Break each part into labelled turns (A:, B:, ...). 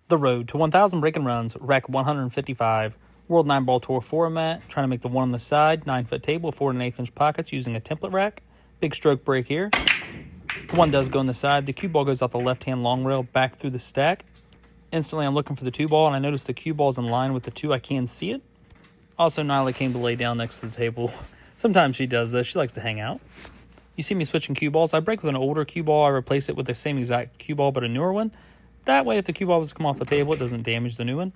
A: The road to 1,000 breaking runs, rack 155, World 9-Ball Tour format, trying to make the 1 on the side, 9-foot table, 4 to 1/8 inch pockets using a template rack. Big stroke break here. The 1 does go on the side. The cue ball goes off the left-hand long rail back through the stack. Instantly, I'm looking for the 2 ball, and I notice the cue ball is in line with the 2. I can see it. Also, Nyla came to lay down next to the table. Sometimes she does this. She likes to hang out. You see me switching cue balls. I break with an older cue ball. I replace it with the same exact cue ball, but a newer one. That way, if the cue ball was to come off the table, it doesn't damage the new one.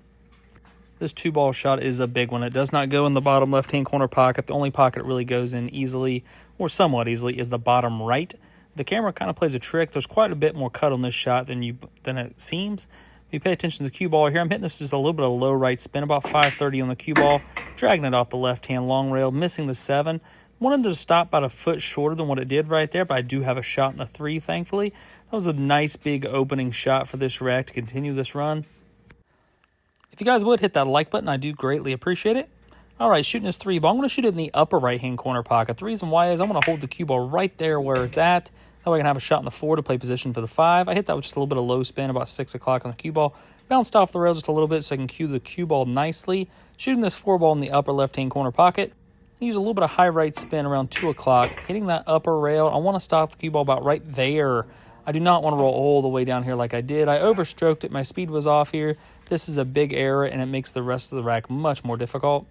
A: This 2-ball shot is a big one. It does not go in the bottom left-hand corner pocket. The only pocket it really goes in easily, or somewhat easily, is the bottom right. The camera kind of plays a trick. There's quite a bit more cut on this shot than it seems. If you pay attention to the cue ball here, I'm hitting this just a little bit of low right spin, about 530 on the cue ball, dragging it off the left-hand long rail, missing the 7. Wanted to stop about a foot shorter than what it did right there, but I do have a shot in the 3, thankfully. That was a nice big opening shot for this rack to continue this run. If you guys would hit that like button, I do greatly appreciate it. All right, shooting this 3 ball. I'm going to shoot it in the upper right-hand corner pocket. The reason why is I'm going to hold the cue ball right there where it's at. That way I can have a shot in the 4 to play position for the 5. I hit that with just a little bit of low spin, about 6 o'clock on the cue ball. Bounced off the rail just a little bit so I can cue the cue ball nicely. Shooting this 4 ball in the upper left-hand corner pocket. Use a little bit of high right spin around 2 o'clock. Hitting that upper rail. I want to stop the cue ball about right there. I do not want to roll all the way down here like I did. I overstroked it. My speed was off here. This is a big error, and it makes the rest of the rack much more difficult.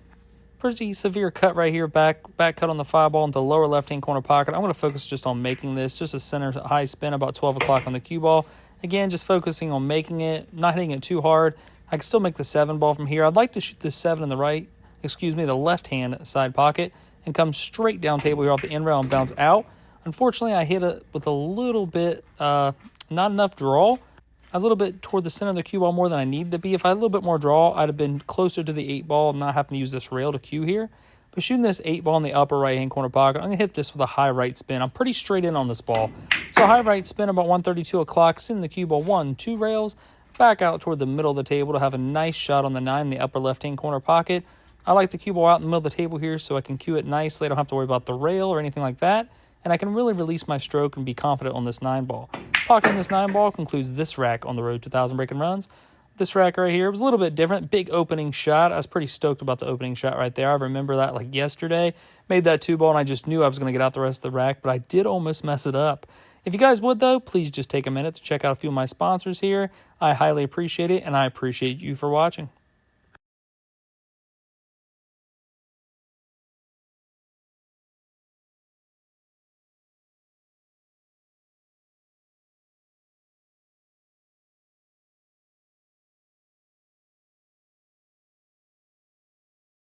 A: Pretty severe cut right here, back cut on the 5 ball into the lower left-hand corner pocket. I'm going to focus just on making this, just a center high spin about 12 o'clock on the cue ball. Again, just focusing on making it, not hitting it too hard. I can still make the 7 ball from here. I'd like to shoot this 7 in the left-hand side pocket and come straight down table here off the end rail and bounce out. Unfortunately, I hit it with a little bit, not enough draw. I was a little bit toward the center of the cue ball more than I needed to be. If I had a little bit more draw, I'd have been closer to the 8 ball and not having to use this rail to cue here. But shooting this 8 ball in the upper right-hand corner pocket, I'm going to hit this with a high right spin. I'm pretty straight in on this ball. So a high right spin about 132 o'clock, sending the cue ball 1, 2 rails, back out toward the middle of the table to have a nice shot on the 9 in the upper left-hand corner pocket. I like the cue ball out in the middle of the table here so I can cue it nicely. I don't have to worry about the rail or anything like that. And I can really release my stroke and be confident on this 9 ball. Pocketing this 9 ball concludes this rack on the road to 1,000 breaking runs. This rack right here was a little bit different. Big opening shot. I was pretty stoked about the opening shot right there. I remember that like yesterday. Made that 2 ball and I just knew I was going to get out the rest of the rack, but I did almost mess it up. If you guys would though, please just take a minute to check out a few of my sponsors here. I highly appreciate it and I appreciate you for watching.